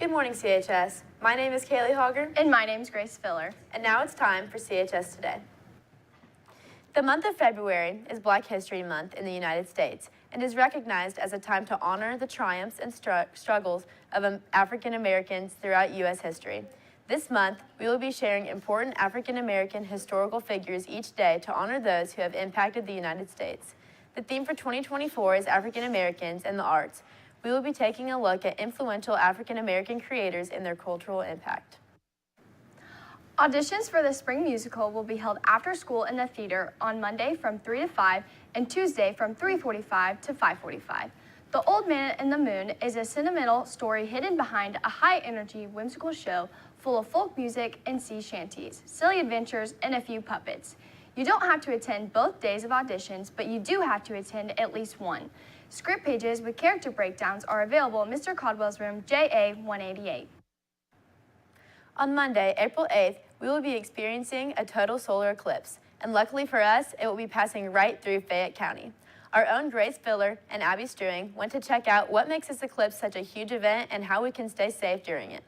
Good morning, CHS. My name is Kaylee Hogger. And my name's Grace Filler. And now it's time for CHS Today. The month of February is Black History Month in the United States and is recognized as a time to honor the triumphs and struggles of African Americans throughout U.S. history. This month, we will be sharing important African American historical figures each day to honor those who have impacted the United States. The theme for 2024 is African Americans and the Arts. We will be taking a look at influential African American creators and their cultural impact. Auditions for the spring musical will be held after school in the theater on Monday from 3 to 5 and Tuesday from 3:45 to 5:45. The Old Man and the Moon is a sentimental story hidden behind a high-energy, whimsical show full of folk music and sea shanties, silly adventures, and a few puppets. You don't have to attend both days of auditions, but you do have to attend at least one. Script pages with character breakdowns are available in Mr. Caldwell's room, JA 188. On Monday, April 8th, we will be experiencing a total solar eclipse, and luckily for us, it will be passing right through Fayette County. Our own Grace Filler and Abby Strewing went to check out what makes this eclipse such a huge event and how we can stay safe during it.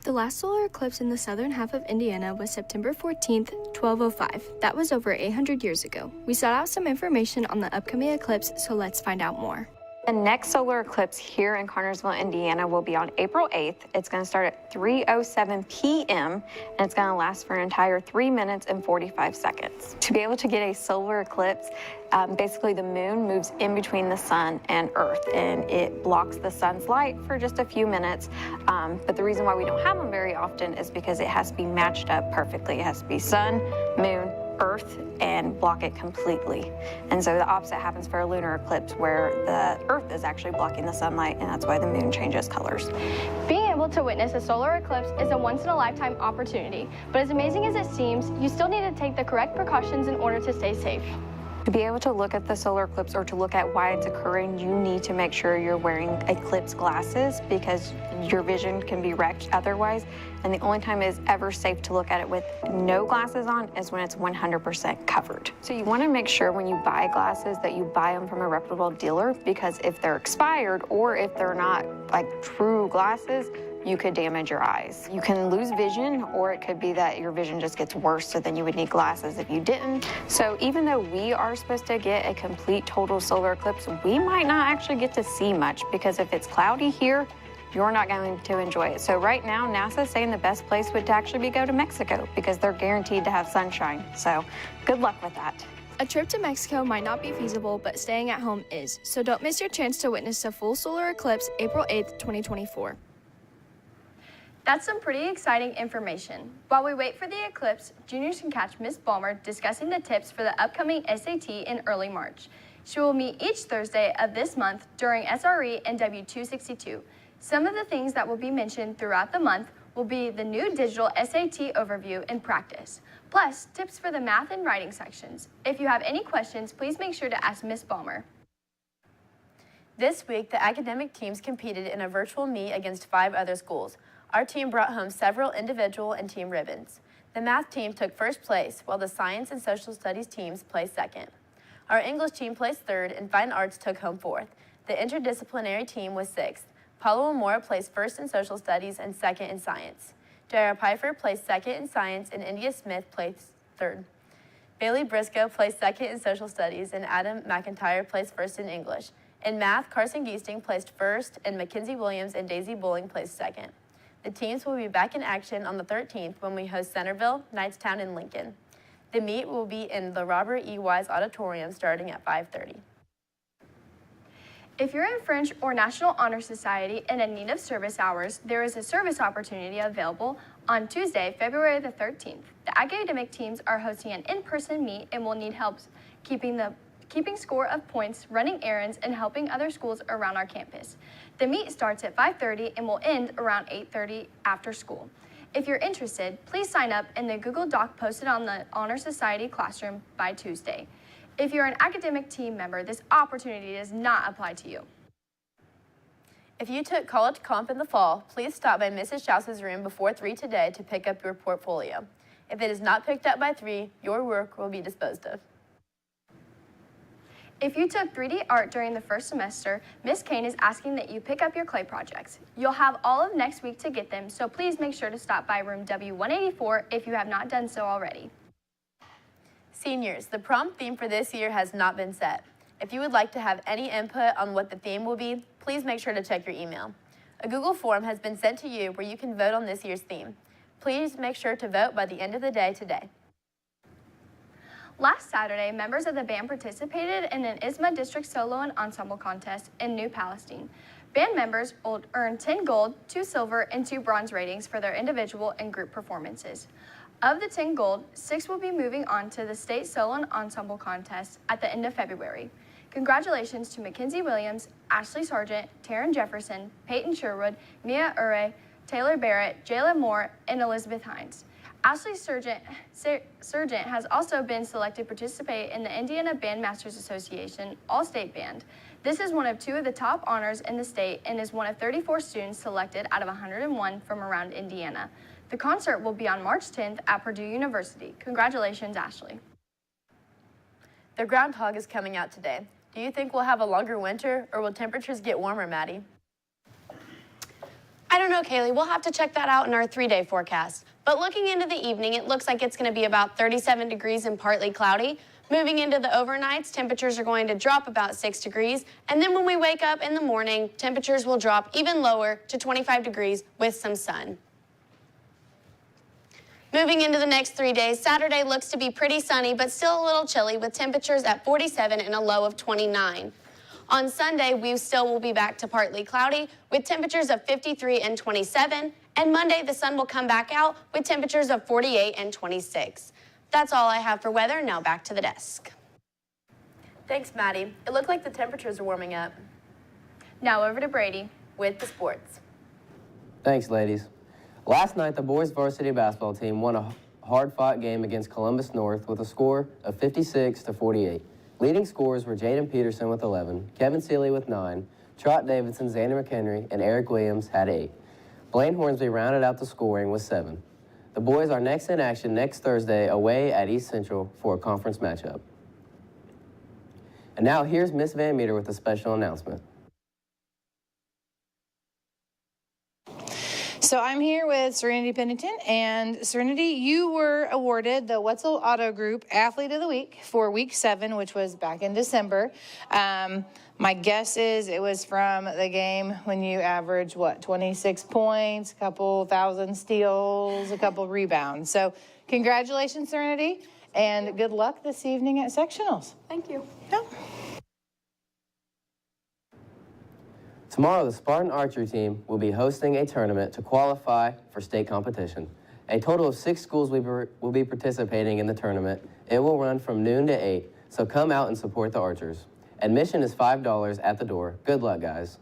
The last solar eclipse in the southern half of Indiana was September 14th, 1205. That was over 800 years ago. We sought out some information on the upcoming eclipse, so let's find out more. The next solar eclipse here in Connersville, Indiana will be on April 8th. It's going to start at 3:07 p.m. and it's going to last for an entire 3 minutes and 45 seconds. To be able to get a solar eclipse, basically the moon moves in between the sun and earth and it blocks the sun's light for just a few minutes. But the reason why we don't have them very often is because it has to be matched up perfectly. It has to be sun, moon, earth, and block it completely. And so the opposite happens for a lunar eclipse where the earth is actually blocking the sunlight, and that's why the moon changes colors. Being able to witness a solar eclipse is a once-in-a-lifetime opportunity, but as amazing as it seems, you still need to take the correct precautions in order to stay safe. To be able to look at the solar eclipse or to look at why it's occurring, you need to make sure you're wearing eclipse glasses because your vision can be wrecked otherwise. And the only time it is ever safe to look at it with no glasses on is when it's 100% covered. So you want to make sure when you buy glasses that you buy them from a reputable dealer, because if they're expired or if they're not like true glasses, you could damage your eyes. You can lose vision, or it could be that your vision just gets worse, so then you would need glasses if you didn't. So even though we are supposed to get a complete total solar eclipse, we might not actually get to see much, because if it's cloudy here, you're not going to enjoy it. So right now, NASA's saying the best place would actually be go to Mexico, because they're guaranteed to have sunshine. So good luck with that. A trip to Mexico might not be feasible, but staying at home is. So don't miss your chance to witness a full solar eclipse April 8th, 2024. That's some pretty exciting information. While we wait for the eclipse, juniors can catch Ms. Balmer discussing the tips for the upcoming SAT in early March. She will meet each Thursday of this month during SRE and W262. Some of the things that will be mentioned throughout the month will be the new digital SAT overview and practice, plus tips for the math and writing sections. If you have any questions, please make sure to ask Ms. Balmer. This week, the academic teams competed in a virtual meet against 5 other schools. Our team brought home several individual and team ribbons. The math team took first place, while the science and social studies teams placed second. Our English team placed third, and fine arts took home fourth. The interdisciplinary team was sixth. Paula Amora placed first in social studies and second in science. Jaira Pfeiffer placed second in science, and India Smith placed third. Bailey Briscoe placed second in social studies, and Adam McIntyre placed first in English. In math, Carson Geesting placed first, and Mackenzie Williams and Daisy Bowling placed second. The teams will be back in action on the 13th when we host Centerville, Knightstown, and Lincoln. The meet will be in the Robert E. Wise Auditorium starting at 5:30. If you're in French or National Honor Society and in need of service hours, there is a service opportunity available on Tuesday, February the 13th. The academic teams are hosting an in-person meet and will need help keeping score of points, running errands, and helping other schools around our campus. The meet starts at 5:30 and will end around 8:30 after school. If you're interested, please sign up in the Google Doc posted on the Honor Society classroom by Tuesday. If you're an academic team member, this opportunity does not apply to you. If you took college comp in the fall, please stop by Mrs. Strauss's room before 3 today to pick up your portfolio. If it is not picked up by 3, your work will be disposed of. If you took 3D art during the first semester, Ms. Kane is asking that you pick up your clay projects. You'll have all of next week to get them, so please make sure to stop by room W184 if you have not done so already. Seniors, the prom theme for this year has not been set. If you would like to have any input on what the theme will be, please make sure to check your email. A Google form has been sent to you where you can vote on this year's theme. Please make sure to vote by the end of the day today. Last Saturday, members of the band participated in an ISMA District Solo and Ensemble contest in New Palestine. Band members will earn 10 gold, 2 silver, and 2 bronze ratings for their individual and group performances. Of the 10 gold, 6 will be moving on to the State Solo and Ensemble contest at the end of February. Congratulations to Mackenzie Williams, Ashley Sargent, Taryn Jefferson, Peyton Sherwood, Mia Ure, Taylor Barrett, Jayla Moore, and Elizabeth Hines. Ashley Sargent has also been selected to participate in the Indiana Bandmasters Association All-State Band. This is one of 2 of the top honors in the state and is one of 34 students selected out of 101 from around Indiana. The concert will be on March 10th at Purdue University. Congratulations, Ashley. The groundhog is coming out today. Do you think we'll have a longer winter, or will temperatures get warmer, Maddie? I don't know, Kaylee. We'll have to check that out in our 3-day forecast. But looking into the evening, it looks like it's going to be about 37 degrees and partly cloudy. Moving into the overnights, temperatures are going to drop about 6 degrees. And then when we wake up in the morning, temperatures will drop even lower to 25 degrees with some sun. Moving into the next 3 days, Saturday looks to be pretty sunny, but still a little chilly with temperatures at 47 and a low of 29. On Sunday, we still will be back to partly cloudy with temperatures of 53 and 27. And Monday, the sun will come back out with temperatures of 48 and 26. That's all I have for weather. Now back to the desk. Thanks, Maddie. It looked like the temperatures are warming up. Now over to Brady with the sports. Thanks, ladies. Last night, the boys varsity basketball team won a hard-fought game against Columbus North with a score of 56-48. Leading scorers were Jaden Peterson with 11, Kevin Seeley with 9, Trot Davidson, Xander McHenry, and Eric Williams had 8. Blaine Hornsby rounded out the scoring with 7. The boys are next in action next Thursday away at East Central for a conference matchup. And now here's Miss Van Meter with a special announcement. So I'm here with Serenity Pennington, and Serenity, you were awarded the Wetzel Auto Group Athlete of the Week for Week 7, which was back in December. My guess is it was from the game when you averaged, 26 points, a couple thousand steals, a couple rebounds. So congratulations, Serenity, and good luck this evening at sectionals. Thank you. Yeah. Tomorrow, the Spartan Archery team will be hosting a tournament to qualify for state competition. A total of 6 schools will be participating in the tournament. It will run from noon to 8, so come out and support the archers. Admission is $5 at the door. Good luck, guys.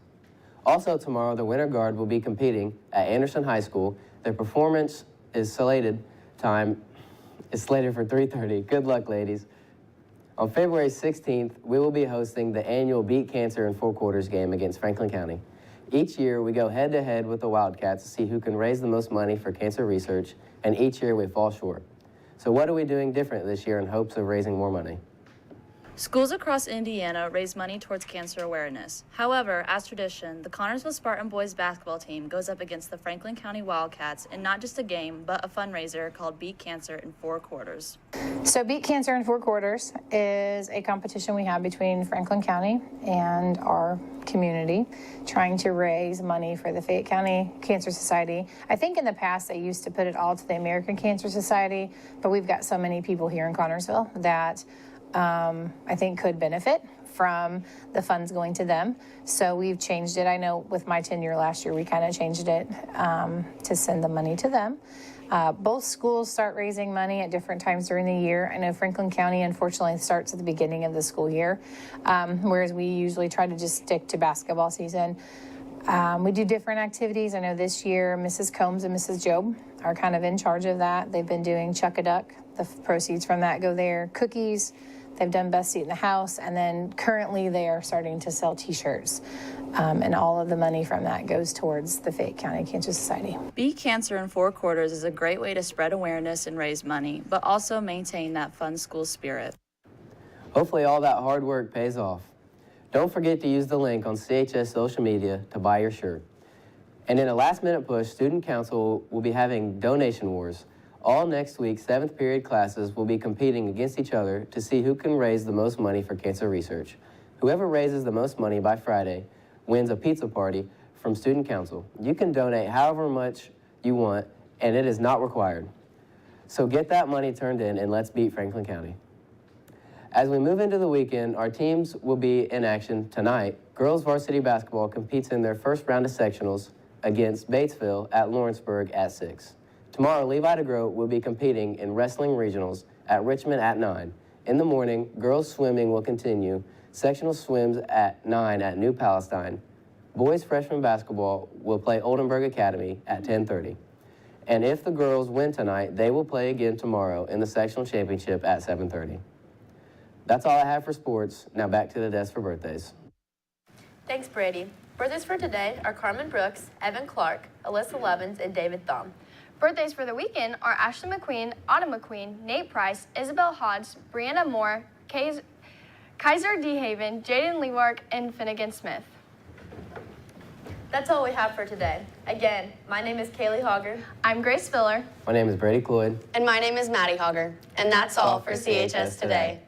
Also tomorrow, the Winter Guard will be competing at Anderson High School. Their performance is slated for 3:30. Good luck, ladies. On February 16th, we will be hosting the annual Beat Cancer in 4 Quarters game against Franklin County. Each year, we go head-to-head with the Wildcats to see who can raise the most money for cancer research, and each year we fall short. So what are we doing different this year in hopes of raising more money? Schools across Indiana raise money towards cancer awareness. However, as tradition, the Connersville Spartan boys basketball team goes up against the Franklin County Wildcats in not just a game, but a fundraiser called Beat Cancer in 4 Quarters. So Beat Cancer in 4 Quarters is a competition we have between Franklin County and our community, trying to raise money for the Fayette County Cancer Society. I think in the past they used to put it all to the American Cancer Society, but we've got so many people here in Connersville that I think could benefit from the funds going to them. So we've changed it. I know with my tenure last year, we kind of changed it to send the money to them. Both schools start raising money at different times during the year. I know Franklin County, unfortunately, starts at the beginning of the school year, whereas we usually try to just stick to basketball season. We do different activities. I know this year, Mrs. Combs and Mrs. Job are kind of in charge of that. They've been doing Chuck-a-Duck. The proceeds from that go there. Cookies. They've done Best Seat in the House, and then currently they are starting to sell T-shirts, and all of the money from that goes towards the Fayette County Cancer Society. Beat Cancer in 4 Quarters is a great way to spread awareness and raise money, but also maintain that fun school spirit. Hopefully all that hard work pays off. Don't forget to use the link on CHS social media to buy your shirt. And in a last-minute push, Student Council will be having donation wars. All next week, 7th period classes will be competing against each other to see who can raise the most money for cancer research. Whoever raises the most money by Friday wins a pizza party from Student Council. You can donate however much you want, and it is not required. So get that money turned in, and let's beat Franklin County. As we move into the weekend, our teams will be in action tonight. Girls varsity basketball competes in their first round of sectionals against Batesville at Lawrenceburg at 6. Tomorrow, Levi DeGroat will be competing in wrestling regionals at Richmond at 9. In the morning, girls swimming will continue. Sectional swims at 9 at New Palestine. Boys freshman basketball will play Oldenburg Academy at 10:30. And if the girls win tonight, they will play again tomorrow in the sectional championship at 7:30. That's all I have for sports. Now back to the desk for birthdays. Thanks, Brady. Birthdays for today are Carmen Brooks, Evan Clark, Alyssa Levins, and David Thumb. Birthdays for the weekend are Ashley McQueen, Autumn McQueen, Nate Price, Isabel Hodge, Brianna Moore, Kaiser DeHaven, Jaden Lewark, and Finnegan Smith. That's all we have for today. Again, my name is Kaylee Hogger. I'm Grace Filler. My name is Brady Cloyd. And my name is Maddie Hogger. And that's all for CHS Today.